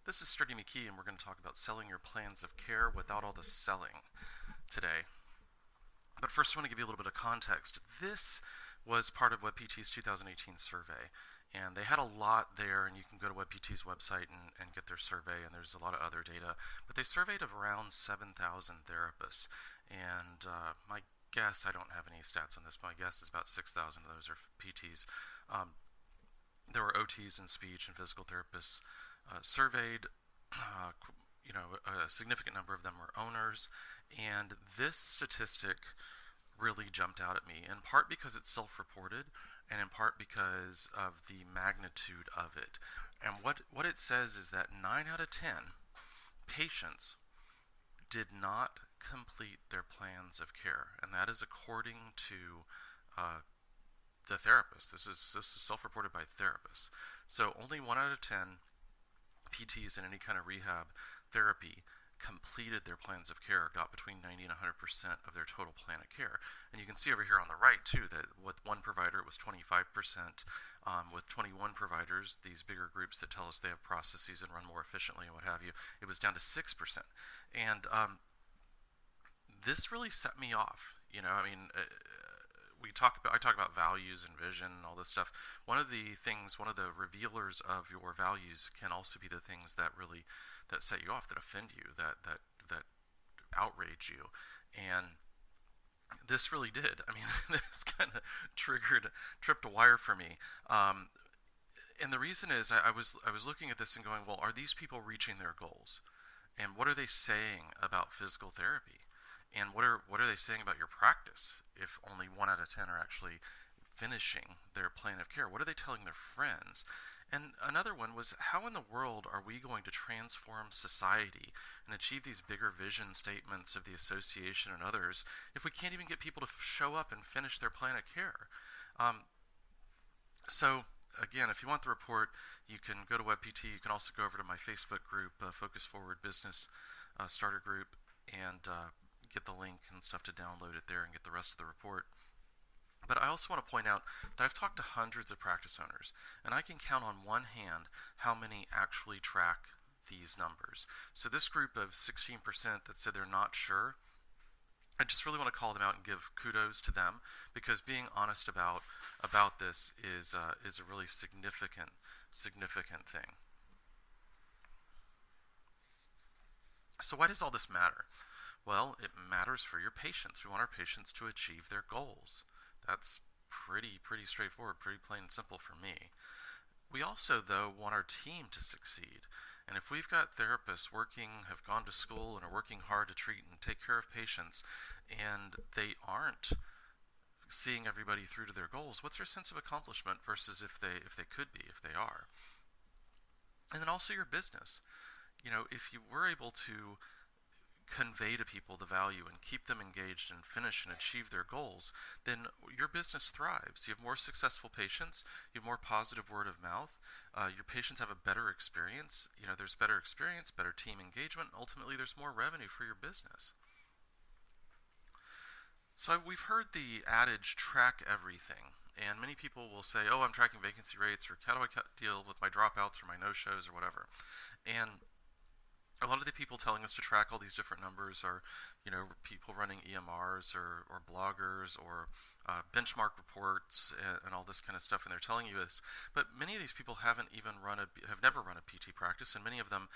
This is Sturdy McKee, and we're going to talk about selling your plans of care without all the selling today. But first, I want to give you a little bit of context. This was part of WebPT's 2018 survey, and they had a lot there, and you can go to WebPT's website and get their survey, and there's a lot of other data. But they surveyed of around 7,000 therapists, and my guess, I don't have any stats on this, but my guess is about 6,000 of those are PTs. There were OTs and speech and physical therapists surveyed. A significant number of them were owners, and this statistic really jumped out at me, in part because it's self-reported, and in part because of the magnitude of it. And what it says is that 9 out of 10 patients did not complete their plans of care, and that is according to the therapist. This is self-reported by therapists. So only 1 out of 10 PTs in any kind of rehab therapy completed their plans of care, got between 90 and 100% of their total plan of care. And you can see over here on the right too that with one provider it was 25%. With 21 providers, these bigger groups that tell us they have processes and run more efficiently and what have you, it was down to 6%. And this really set me off. I talk about values and vision and all this stuff. One of the revealers of your values can also be the things that set you off, that offend you, that outrage you. And this really did. This kind of tripped a wire for me. And the reason is I was looking at this and going, well, are these people reaching their goals? And what are they saying about physical therapy? And what are they saying about your practice if only 1 out of 10 are actually finishing their plan of care? What are they telling their friends? And another one was, how in the world are we going to transform society and achieve these bigger vision statements of the association and others if we can't even get people to show up and finish their plan of care? So again, if you want the report, you can go to WebPT. You can also go over to my Facebook group, Focus Forward Business Starter Group, and get the link and stuff to download it there and get the rest of the report. But I also want to point out that I've talked to hundreds of practice owners, and I can count on one hand how many actually track these numbers. So this group of 16% that said they're not sure, I just really want to call them out and give kudos to them, because being honest about this is a really significant thing. So why does all this matter? Well, it matters for your patients. We want our patients to achieve their goals. That's pretty straightforward, pretty plain and simple for me. We also, though, want our team to succeed. And if we've got therapists have gone to school and are working hard to treat and take care of patients, and they aren't seeing everybody through to their goals, what's their sense of accomplishment versus if they could be, if they are? And then also your business. If you were able to convey to people the value and keep them engaged and finish and achieve their goals, then your business thrives. You have more successful patients, you have more positive word of mouth, your patients have a better experience, there's better experience, better team engagement, and ultimately there's more revenue for your business. So we've heard the adage, track everything, and many people will say, oh, I'm tracking vacancy rates, or how do I deal with my dropouts or my no-shows or whatever. And a lot of the people telling us to track all these different numbers are, people running EMRs or bloggers or benchmark reports and all this kind of stuff, and they're telling you this. But many of these people have never run a PT practice, and many of them,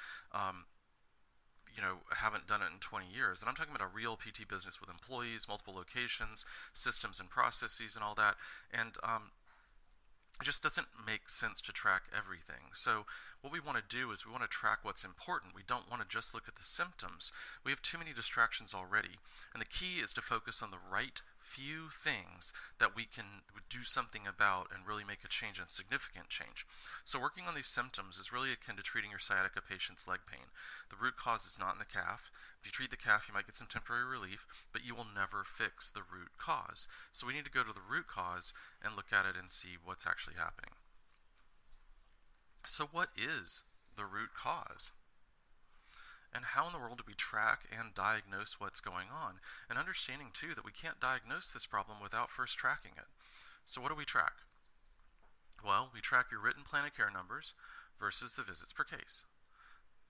haven't done it in 20 years. And I'm talking about a real PT business with employees, multiple locations, systems and processes, and all that. And it just doesn't make sense to track everything. So what we want to do is we want to track what's important. We don't want to just look at the symptoms. We have too many distractions already. And the key is to focus on the right few things that we can do something about and really make a change, and significant change. So working on these symptoms is really akin to treating your sciatica patient's leg pain. The root cause is not in the calf. If you treat the calf, you might get some temporary relief, but you will never fix the root cause. So we need to go to the root cause and look at it and see what's actually happening. So what is the root cause? And how in the world do we track and diagnose what's going on? And understanding, too, that we can't diagnose this problem without first tracking it. So what do we track? Well, we track your written plan of care numbers versus the visits per case.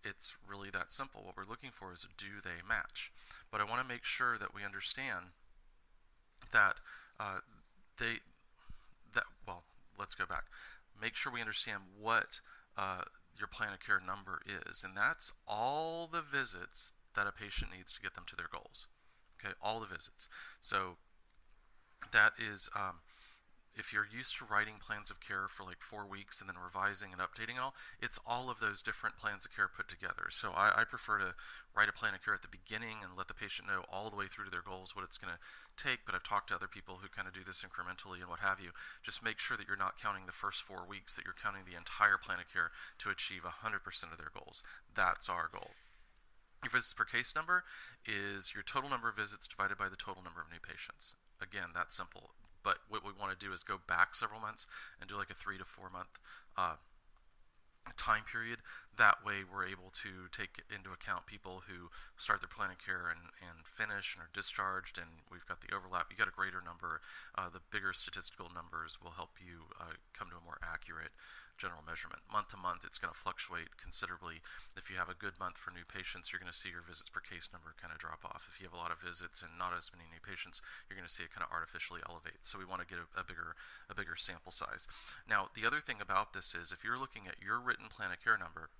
it's really that simple. What we're looking for is, do they match? But I want to make sure that we understand that well, let's go back. Make sure we understand what your plan of care number is, and that's all the visits that a patient needs to get them to their goals. Okay, all the visits. So that is, if you're used to writing plans of care for like 4 weeks and then revising and updating it all, it's all of those different plans of care put together. So I prefer to write a plan of care at the beginning and let the patient know all the way through to their goals what it's going to take. But I've talked to other people who kind of do this incrementally and what have you. Just make sure that you're not counting the first 4 weeks, that you're counting the entire plan of care to achieve 100% of their goals. That's our goal. Your visits per case number is your total number of visits divided by the total number of new patients. Again, that's simple. But what we want to do is go back several months and do like a 3 to 4 month time period. That way we're able to take into account people who start their plan of care and finish and are discharged, and we've got the overlap. You got a greater number. The bigger statistical numbers will help you come to a more accurate general measurement. Month to month, it's going to fluctuate considerably. If you have a good month for new patients, you're going to see your visits per case number kind of drop off. If you have a lot of visits and not as many new patients, you're going to see it kind of artificially elevate. So we want to get a bigger sample size. Now, the other thing about this is, if you're looking at your written plan of care number,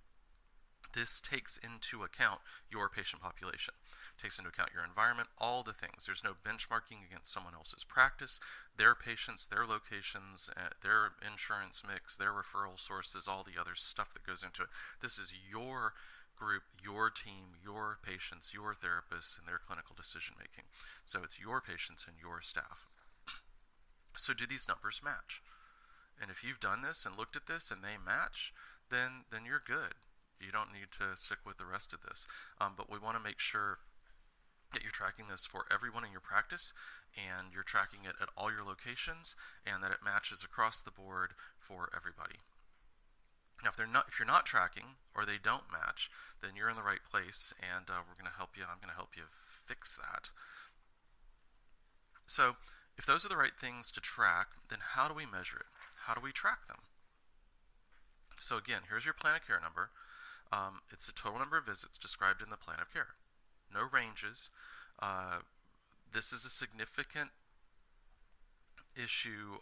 this takes into account your patient population, takes into account your environment, all the things. There's no benchmarking against someone else's practice, their patients, their locations, their insurance mix, their referral sources, all the other stuff that goes into it. This is your group, your team, your patients, your therapists, and their clinical decision making. So it's your patients and your staff. So do these numbers match? And if you've done this and looked at this and they match, then you're good. You don't need to stick with the rest of this. But we want to make sure that you're tracking this for everyone in your practice, and you're tracking it at all your locations, and that it matches across the board for everybody. Now, if you're not tracking or they don't match, then you're in the right place, and we're going to help you. I'm going to help you fix that. So, if those are the right things to track, then how do we measure it? How do we track them? So again, here's your plan of care number. It's the total number of visits described in the plan of care. No ranges. This is a significant issue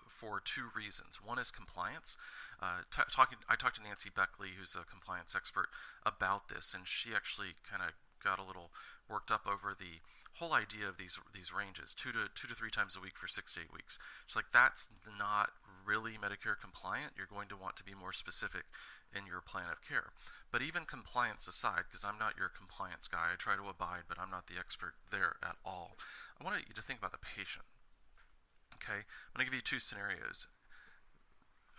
for 2 reasons. One is compliance. I talked to Nancy Beckley, who's a compliance expert, about this, and she actually kind of got a little worked up over the whole idea of these ranges, 2 to 3 times a week for 6 to 8 weeks. She's like, that's not really Medicare compliant. You're going to want to be more specific in your plan of care. But even compliance aside, because I'm not your compliance guy, I try to abide, but I'm not the expert there at all. I want you to think about the patient. Okay, I'm going to give you 2 scenarios.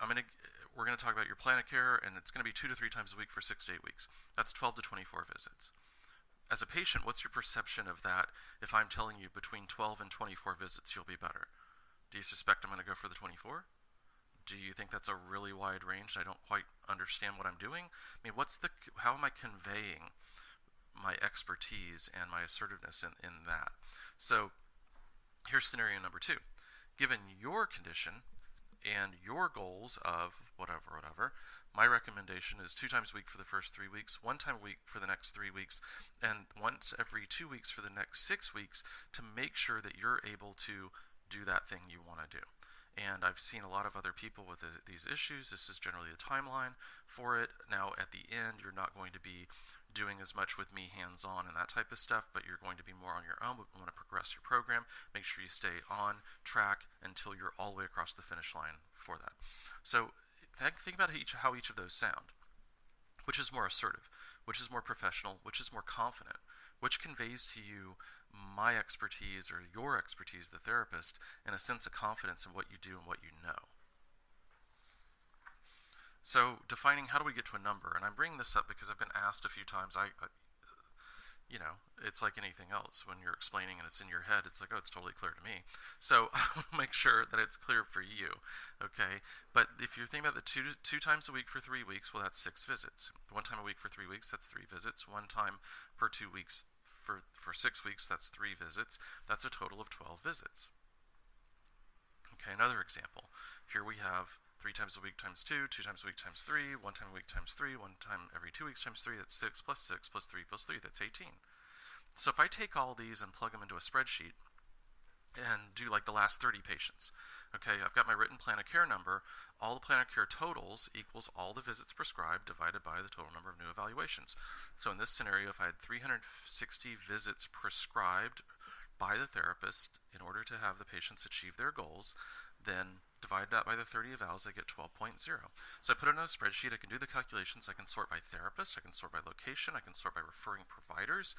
We're going to talk about your plan of care, and it's going to be 2 to 3 times a week for 6 to 8 weeks. That's 12 to 24 visits. As a patient, what's your perception of that if I'm telling you between 12 and 24 visits you'll be better? Do you suspect I'm going to go for the 24? Do you think that's a really wide range and I don't quite understand what I'm doing? I mean, how am I conveying my expertise and my assertiveness in that? So here's scenario number 2. Given your condition and your goals of whatever, my recommendation is 2 times a week for the first 3 weeks, 1 time a week for the next 3 weeks, and once every 2 weeks for the next 6 weeks, to make sure that you're able to do that thing you want to do. And I've seen a lot of other people with these issues. This is generally the timeline for it. Now, at the end, you're not going to be doing as much with me hands-on and that type of stuff, but you're going to be more on your own. We want to progress your program, make sure you stay on track until you're all the way across the finish line for that. So think about how each of those sound. Which is more assertive? Which is more professional? Which is more confident? Which conveys to you my expertise or your expertise, the therapist, and a sense of confidence in what you do and what you know? So defining how do we get to a number, and I'm bringing this up because I've been asked a few times. It's like anything else. When you're explaining and it's in your head, it's like, oh, it's totally clear to me. So I want to make sure that it's clear for you, okay? But if you're thinking about the two times a week for 3 weeks, well, that's 6 visits. 1 time a week for 3 weeks, that's 3 visits. 1 time per 2 weeks for 6 weeks, that's 3 visits. That's a total of 12 visits. Okay, another example. Here we have 3 times a week times 2, 2 times a week times 3, 1 time a week times 3, 1 time every 2 weeks times 3, that's 6 plus 6 plus 3 plus 3, that's 18. So if I take all these and plug them into a spreadsheet and do like the last 30 patients, okay, I've got my written plan of care number, all the plan of care totals equals all the visits prescribed divided by the total number of new evaluations. So in this scenario, if I had 360 visits prescribed by the therapist in order to have the patients achieve their goals, then divide that by the 30 evals, I get 12.0. So I put it in a spreadsheet, I can do the calculations, I can sort by therapist, I can sort by location, I can sort by referring providers.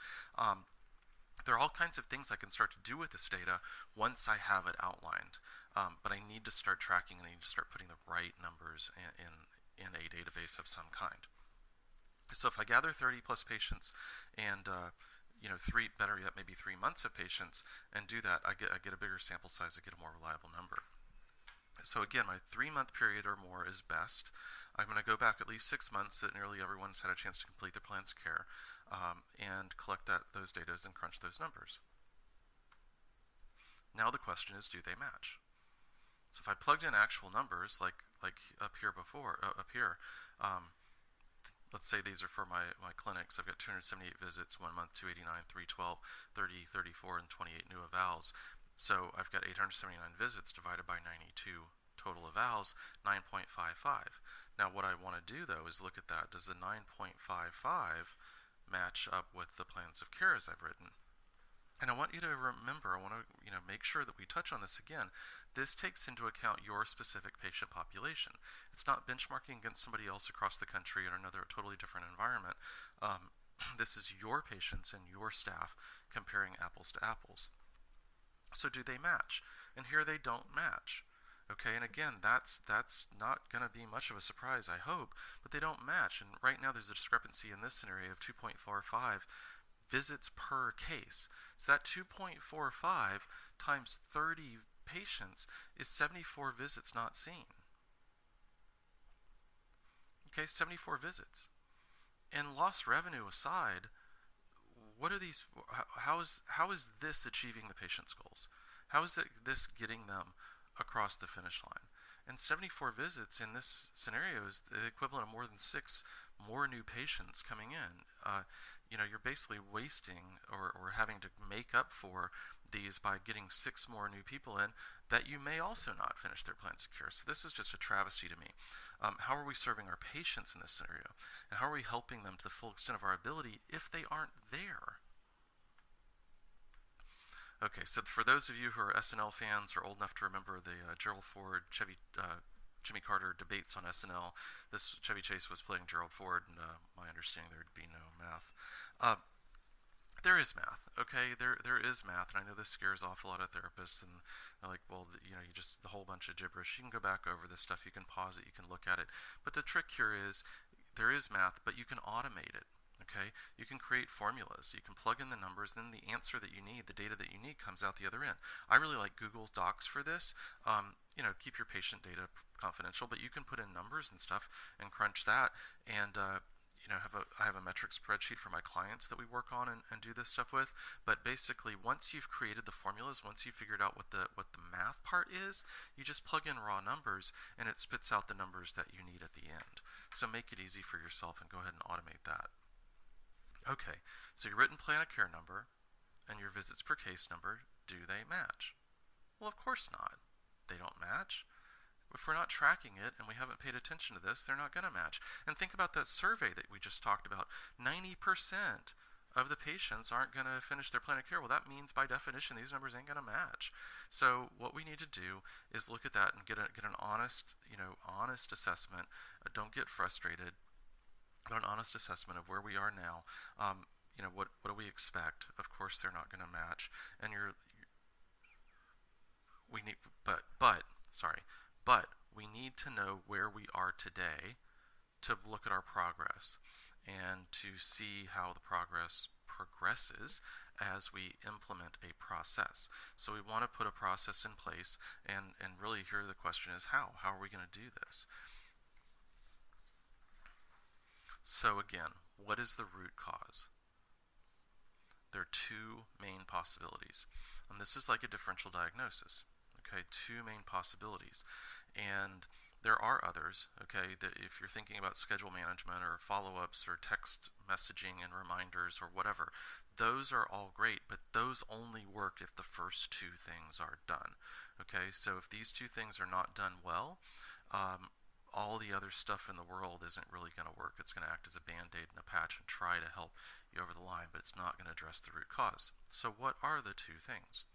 There are all kinds of things I can start to do with this data once I have it outlined. But I need to start tracking and I need to start putting the right numbers in a database of some kind. So if I gather 30 plus patients and better yet, maybe 3 months of patients, and do that, I get a bigger sample size, I get a more reliable number. So again, my 3-month period or more is best. I'm going to go back at least 6 months that nearly everyone's had a chance to complete their plans of care, and collect those data and crunch those numbers. Now the question is, do they match? So if I plugged in actual numbers, like up here before, let's say these are for my clinics. I've got 278 visits, 1 month, 289, 312, 30, 34, and 28 new evals. So I've got 879 visits divided by 92 total evals, 9.55. Now what I want to do though is look at that. Does the 9.55 match up with the plans of care as I've written? And I want you to remember, I want to make sure that we touch on this again. This takes into account your specific patient population. It's not benchmarking against somebody else across the country in another totally different environment. This is your patients and your staff comparing apples to apples. So do they match? And here they don't match. Okay, and again, that's not going to be much of a surprise, I hope, but they don't match. And right now there's a discrepancy in this scenario of 2.45 visits per case. So that 2.45 times 30 patients is 74 visits not seen. Okay, 74 visits. And lost revenue aside, what are these? How is this achieving the patient's goals? How is this getting them across the finish line? And 74 visits in this scenario is the equivalent of more than 6 more new patients coming in. You're basically wasting or having to make up for these by getting 6 more new people in that you may also not finish their plans of care. So this is just a travesty to me. How are we serving our patients in this scenario? And how are we helping them to the full extent of our ability if they aren't there? Okay, so for those of you who are SNL fans or old enough to remember the Gerald Ford, Jimmy Carter debates on SNL, this Chevy Chase was playing Gerald Ford, and my understanding there'd be no math. There is math, okay? There is math, and I know this scares off a lot of therapists, and they're like, well, you just the whole bunch of gibberish. You can go back over this stuff, you can pause it, you can look at it. But the trick here is there is math, but you can automate it. Okay, you can create formulas, you can plug in the numbers, then the answer that you need, the data that you need comes out the other end. I really like Google Docs for this. Keep your patient data confidential, but you can put in numbers and stuff and crunch that, and I have a metric spreadsheet for my clients that we work on and do this stuff with. But basically, once you've created the formulas, once you've figured out what the math part is, you just plug in raw numbers and it spits out the numbers that you need at the end. So make it easy for yourself and go ahead and automate that. Okay, so your written plan of care number and your visits per case number, do they match? Well, of course not. They don't match. If we're not tracking it and we haven't paid attention to this, they're not going to match. And think about that survey that we just talked about. 90% of the patients aren't going to finish their plan of care. Well, that means by definition these numbers ain't going to match. So what we need to do is look at that and get an honest assessment. Don't get frustrated. An honest assessment of where we are now. What do we expect? Of course, they're not going to match. And but we need to know where we are today to look at our progress and to see how the progress progresses as we implement a process. So we want to put a process in place, and really here the question is how? How are we going to do this? So again, what is the root cause? There are 2 main possibilities. And this is like a differential diagnosis. Okay, 2 main possibilities. And There are others, okay, that if you're thinking about schedule management or follow-ups or text messaging and reminders or whatever, those are all great, but those only work if the first two things are done. Okay, so if these two things are not done well, all the other stuff in the world isn't really going to work. It's going to act as a band-aid and a patch and try to help you over the line, but it's not going to address the root cause. So what are the two things?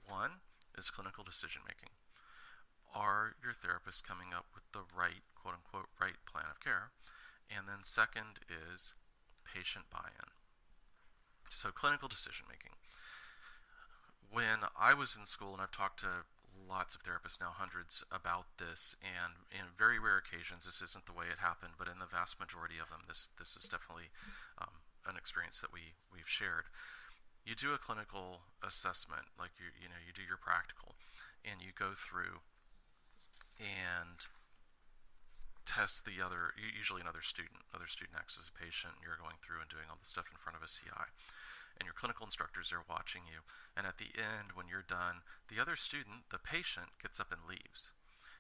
One is clinical decision making. Are your therapists coming up with the right, quote unquote, right plan of care? And then second is patient buy-in. So clinical decision making. When I was in school, and I've talked to lots of therapists now, hundreds, about this, and in very rare occasions this isn't the way it happened, but in the vast majority of them this is definitely an experience that we've shared. You do a clinical assessment, like you do your practical, and you go through and test the other, usually another student acts as a patient, and you're going through and doing all the stuff in front of a CI. And your clinical instructors are watching you. And at the end, when you're done, the other student, the patient, gets up and leaves.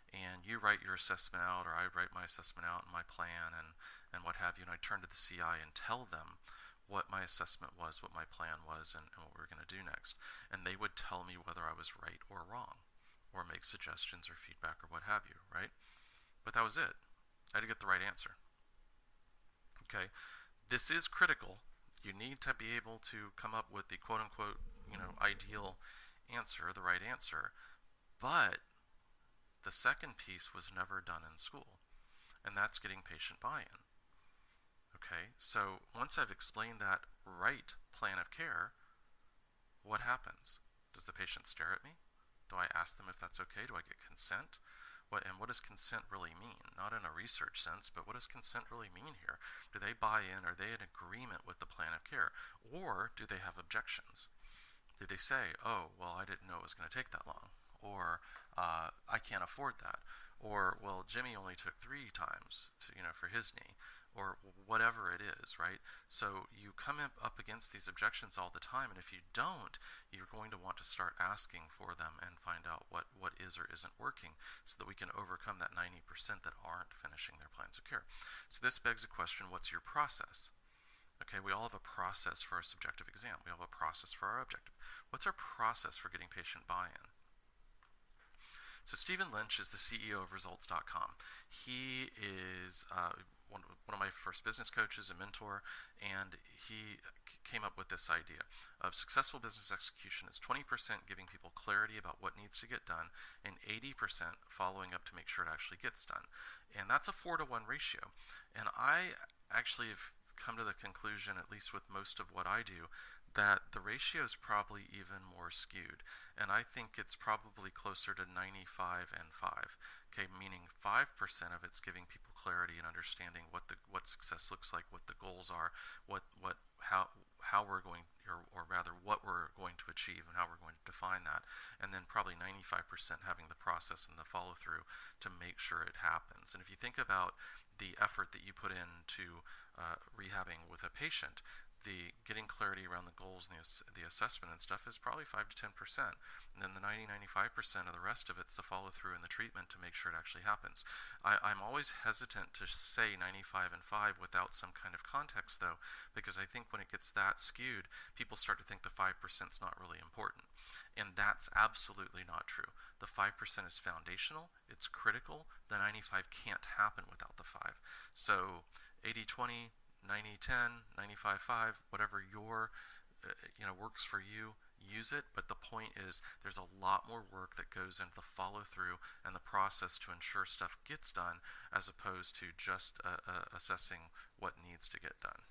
And you write your assessment out, or I write my assessment out and my plan and what have you, and I turn to the CI and tell them what my assessment was, what my plan was, and what we were going to do next. And they would tell me whether I was right or wrong, or make suggestions or feedback or what have you, right? But that was it. I had to get the right answer. Okay, this is critical. You need to be able to come up with the quote-unquote, ideal answer, the right answer. But the second piece was never done in school, and that's getting patient buy-in. Okay, so once I've explained that right plan of care, what happens? Does the patient stare at me? Do I ask them if that's okay? Do I get consent? What does consent really mean? Not in a research sense, but what does consent really mean here? Do they buy in? Are they in agreement with the plan of care? Or do they have objections? Do they say, oh, well, I didn't know it was going to take that long? Or I can't afford that? Or, well, Jimmy only took 3 times for his knee, or whatever it is, right? So you come up against these objections all the time, and if you don't, you're going to want to start asking for them and find out what is or isn't working, so that we can overcome that 90% that aren't finishing their plans of care. So this begs a question: what's your process? Okay, we all have a process for our subjective exam. We have a process for our objective. What's our process for getting patient buy-in? So Stephen Lynch is the CEO of Results.com. He is one of my first business coaches, a mentor, and he came up with this idea of successful business execution is 20% giving people clarity about what needs to get done, and 80% following up to make sure it actually gets done. And that's a 4-to-1 ratio. And I actually have come to the conclusion, at least with most of what I do, that the ratio is probably even more skewed. And I think it's probably closer to 95 and 5. Okay, meaning 5% of it's giving people clarity and understanding what success looks like, what the goals are, how we're going, or rather what we're going to achieve and how we're going to define that. And then probably 95% having the process and the follow through to make sure it happens. And if you think about the effort that you put into rehabbing with a patient, the getting clarity around the goals and the assessment and stuff is probably 5 to 10%. And then the 90-95% of the rest of it's the follow through and the treatment to make sure it actually happens. I'm always hesitant to say 95 and 5 without some kind of context, though, because I think when it gets that skewed, people start to think the 5% is not really important. And that's absolutely not true. The 5% is foundational, it's critical. The 95 can't happen without the 5. So 80-20, 90-10, 95-5, whatever your works for you, use it. But the point is, there's a lot more work that goes into the follow through and the process to ensure stuff gets done, as opposed to just assessing what needs to get done.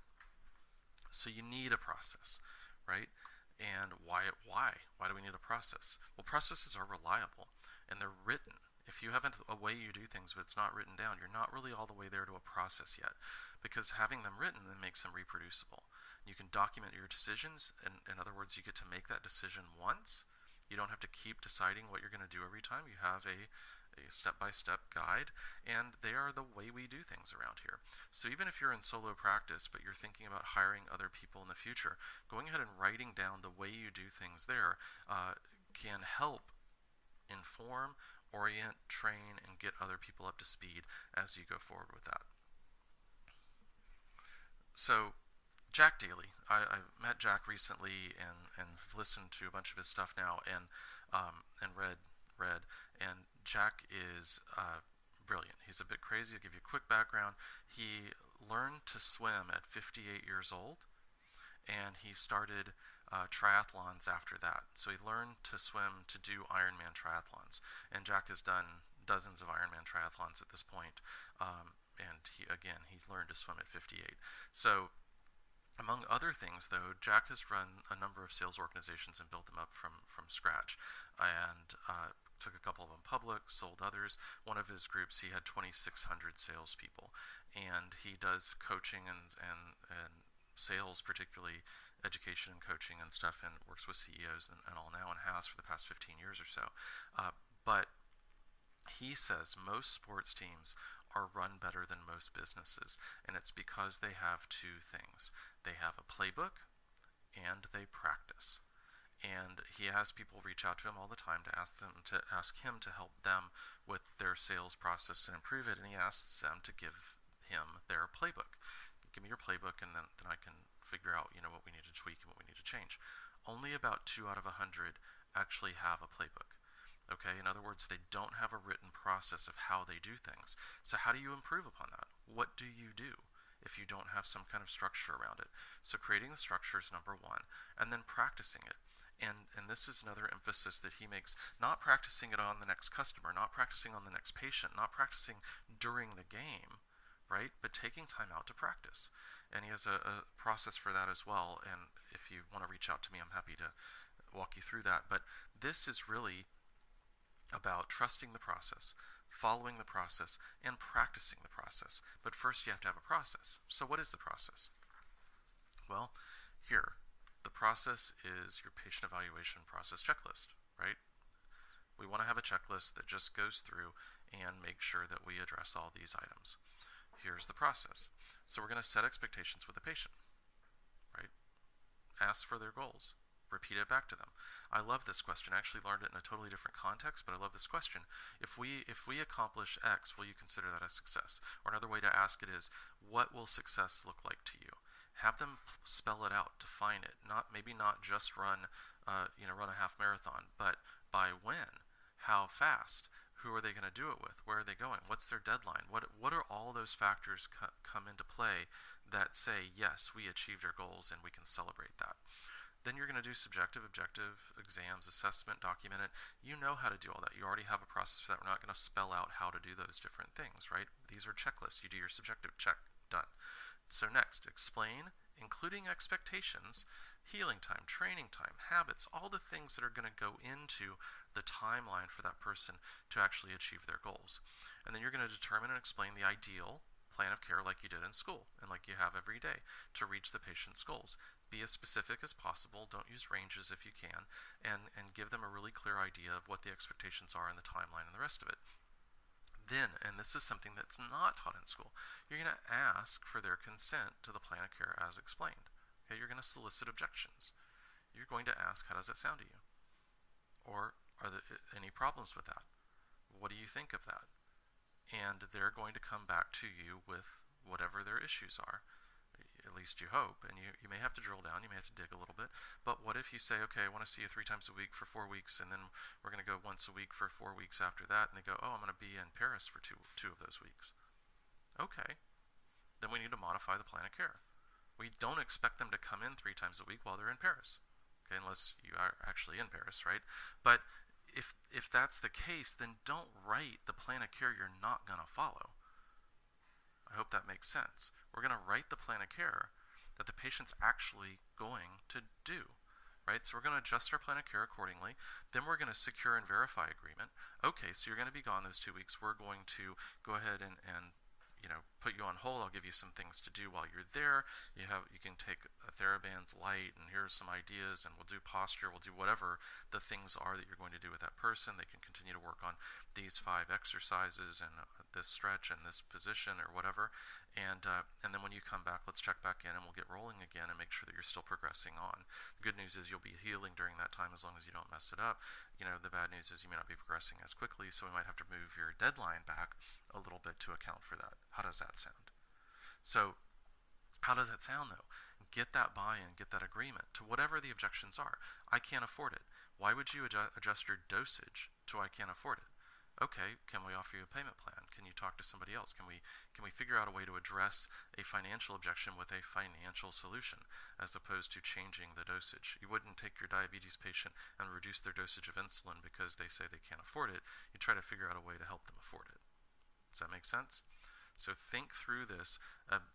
So you need a process, right? And why do we need a process? Well, processes are reliable and they're written. If you have a way you do things but it's not written down, you're not really all the way there to a process yet, because having them written then makes them reproducible. You can document your decisions, and in other words, you get to make that decision once. You don't have to keep deciding what you're going to do every time. You have a step-by-step guide, and they are the way we do things around here. So even if you're in solo practice but you're thinking about hiring other people in the future, going ahead and writing down the way you do things there can help inform orient, train, and get other people up to speed as you go forward with that. So Jack Daly, I met Jack recently and listened to a bunch of his stuff now and read, and Jack is brilliant. He's a bit crazy. I'll give you a quick background. He learned to swim at 58 years old, and he started triathlons after that. So he learned to swim to do Ironman triathlons, and Jack has done dozens of Ironman triathlons at this point. And he learned to swim at 58. So among other things, though, Jack has run a number of sales organizations and built them up from scratch, and took a couple of them public, sold others. One of his groups, he had 2,600 salespeople, and he does coaching and sales, particularly education and coaching and stuff, and works with CEOs and all now, and has for the past 15 years or so. But he says most sports teams are run better than most businesses, and it's because they have two things. They have a playbook and they practice. And he has people reach out to him all the time to ask him to help them with their sales process and improve it, and he asks them to give him their playbook. Give me your playbook, and then I can figure out what we need to tweak and what we need to change. Only about 2 out of 100 actually have a playbook. Okay, in other words, they don't have a written process of how they do things. So how do you improve upon that? What do you do if you don't have some kind of structure around it? So creating the structure is number one, and then practicing it. And this is another emphasis that he makes, not practicing it on the next customer, not practicing on the next patient, not practicing during the game, right? But taking time out to practice. And he has a process for that as well. And if you want to reach out to me, I'm happy to walk you through that. But this is really about trusting the process, following the process, and practicing the process. But first you have to have a process. So what is the process? Well, here, the process is your patient evaluation process checklist, right? We want to have a checklist that just goes through and make sure that we address all these items. Here's the process. So we're going to set expectations with the patient, right? Ask for their goals. Repeat it back to them. I love this question. I actually learned it in a totally different context, but I love this question. If we accomplish X, will you consider that a success? Or another way to ask it is, what will success look like to you? Have them spell it out, define it. Maybe not just run a half marathon, but by when, how fast, who are they going to do it with, where are they going, what's their deadline, what are all those factors come into play that say, yes, we achieved our goals and we can celebrate that. Then you're going to do subjective, objective, exams, assessment, document it. You know how to do all that. You already have a process for that. We're not going to spell out how to do those different things, right? These are checklists. You do your subjective, check, done. So next, explain, including expectations, healing time, training time, habits, all the things that are going to go into the timeline for that person to actually achieve their goals. And then you're going to determine and explain the ideal plan of care like you did in school and like you have every day to reach the patient's goals. Be as specific as possible. Don't use ranges if you can, and give them a really clear idea of what the expectations are and the timeline and the rest of it. Then, and this is something that's not taught in school, you're going to ask for their consent to the plan of care as explained. Okay, you're going to solicit objections. You're going to ask, how does that sound to you? Or are there any problems with that? What do you think of that? And they're going to come back to you with whatever their issues are. At least you hope, and you may have to drill down, you may have to dig a little bit, but what if you say, okay, I want to see you 3 times a week for 4 weeks, and then we're going to go once a week for 4 weeks after that, and they go, oh, I'm going to be in Paris for two of those weeks. Okay, then we need to modify the plan of care. We don't expect them to come in 3 times a week while they're in Paris, okay, unless you are actually in Paris, right? But if that's the case, then don't write the plan of care you're not going to follow. I hope that makes sense. We're going to write the plan of care that the patient's actually going to do, right? So we're going to adjust our plan of care accordingly. Then we're going to secure and verify agreement. Okay, so you're going to be gone those 2 weeks. We're going to go ahead and put you on hold. I'll give you some things to do while you're there. You can take a TheraBand's light, and here's some ideas, and we'll do posture. We'll do whatever the things are that you're going to do with that person. They can continue to work on these 5 exercises and this stretch and this position or whatever, And then when you come back, let's check back in and we'll get rolling again and make sure that you're still progressing on. The good news is you'll be healing during that time as long as you don't mess it up. The bad news is you may not be progressing as quickly, so we might have to move your deadline back a little bit to account for that. How does that sound? So how does that sound though? Get that buy-in, get that agreement to whatever the objections are. I can't afford it. Why would you adjust your dosage to I can't afford it? Okay, can we offer you a payment plan? Can you talk to somebody else? Can we figure out a way to address a financial objection with a financial solution as opposed to changing the dosage? You wouldn't take your diabetes patient and reduce their dosage of insulin because they say they can't afford it. You try to figure out a way to help them afford it. Does that make sense? So think through this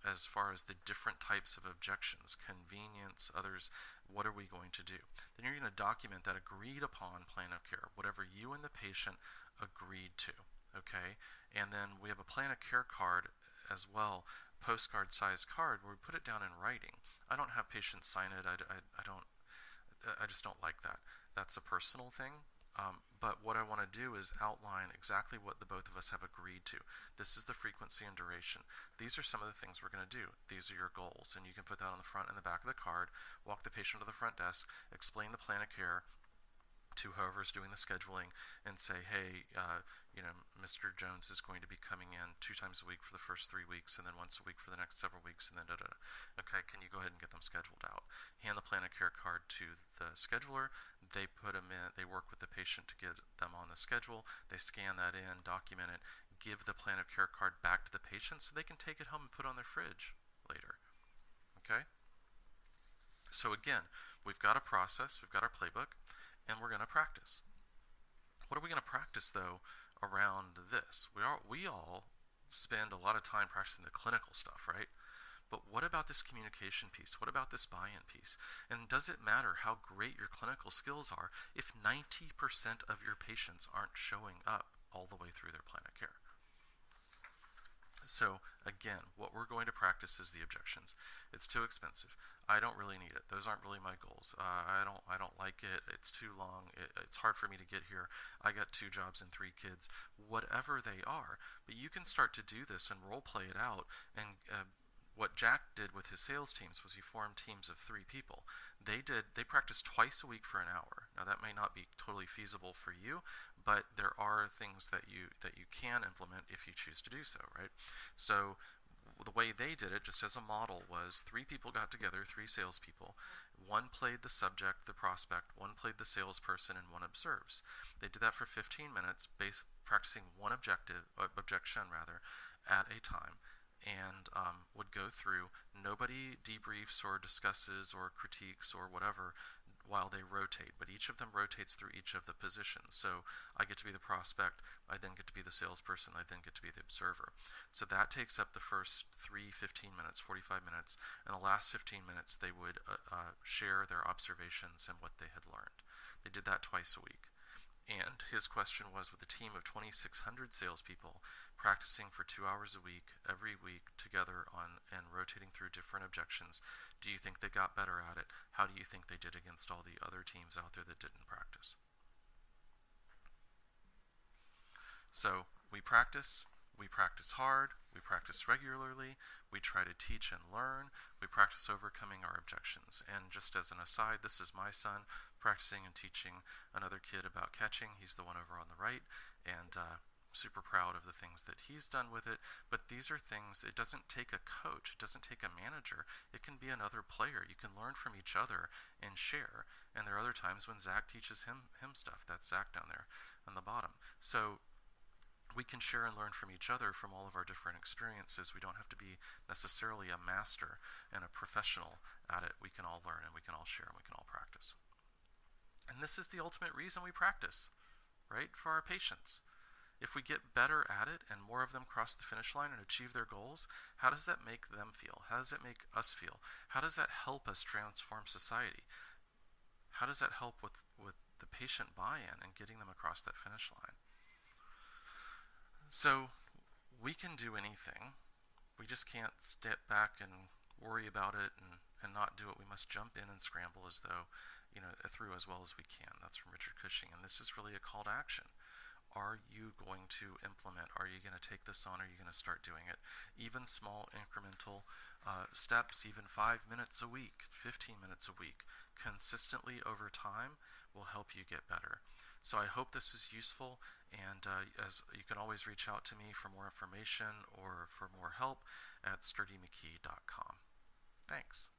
as far as the different types of objections, convenience, others, what are we going to do? Then you're going to document that agreed upon plan of care, whatever you and the patient agreed to, okay? And then we have a plan of care card as well, postcard size card, where we put it down in writing. I don't have patients sign it. I just don't like that. That's a personal thing. But what I want to do is outline exactly what the both of us have agreed to. This is the frequency and duration. These are some of the things we're going to do. These are your goals, and you can put that on the front and the back of the card, walk the patient to the front desk, explain the plan of care to whoever's doing the scheduling, and say, hey, Mr. Jones is going to be coming in 2 times a week for the first 3 weeks, and then once a week for the next several weeks, and then da-da-da. Okay, can you go ahead and get them scheduled out? Hand the plan of care card to the scheduler. They put them in, they work with the patient to get them on the schedule. They scan that in, document it, give the plan of care card back to the patient so they can take it home and put it on their fridge later. Okay? So again, we've got a process, we've got our playbook, and we're going to practice. What are we going to practice, though, around this? We all spend a lot of time practicing the clinical stuff, right? But what about this communication piece? What about this buy-in piece? And does it matter how great your clinical skills are if 90% of your patients aren't showing up all the way through their plan of care? So again, what we're going to practice is the objections. It's too expensive. I don't really need it. Those aren't really my goals. I don't like it. It's too long. It's hard for me to get here. I got 2 jobs and 3 kids. Whatever they are, but you can start to do this and role play it out. And what Jack did with his sales teams was he formed teams of 3 people. They practiced twice a week for an hour. Now that may not be totally feasible for you, but there are things that you can implement if you choose to do so, right? So the way they did it, just as a model, was 3 people got together, 3 salespeople. 1 played the subject, the prospect, 1 played the salesperson, and 1 observes. They did that for 15 minutes, practicing one objection at a time, and would go through. Nobody debriefs or discusses or critiques or whatever while they rotate, but each of them rotates through each of the positions. So I get to be the prospect, I then get to be the salesperson, I then get to be the observer. So that takes up the first 15 minutes, 45 minutes, and the last 15 minutes they would share their observations and what they had learned. They did that twice a week. And his question was, with a team of 2,600 salespeople practicing for 2 hours a week, every week together and rotating through different objections, do you think they got better at it? How do you think they did against all the other teams out there that didn't practice? So we practice hard, we practice regularly, we try to teach and learn, we practice overcoming our objections. And just as an aside, this is my son practicing and teaching another kid about catching. He's the one over on the right, and super proud of the things that he's done with it. But these are things, it doesn't take a coach, it doesn't take a manager, it can be another player. You can learn from each other and share. And there are other times when Zach teaches him stuff. That's Zach down there on the bottom. So we can share and learn from each other from all of our different experiences. We don't have to be necessarily a master and a professional at it. We can all learn and we can all share and we can all practice. And this is the ultimate reason we practice, right? For our patients. If we get better at it and more of them cross the finish line and achieve their goals, how does that make them feel? How does it make us feel? How does that help us transform society? How does that help with the patient buy-in and getting them across that finish line? So we can do anything. We just can't step back and worry about it and not do it. We must jump in and scramble as though, through as well as we can. That's from Richard Cushing. And this is really a call to action. Are you going to implement? Are you going to take this on? Are you going to start doing it? Even small incremental steps, even 5 minutes a week, 15 minutes a week, consistently over time will help you get better. So I hope this is useful, and as you can always reach out to me for more information or for more help at sturdymckee.com. Thanks.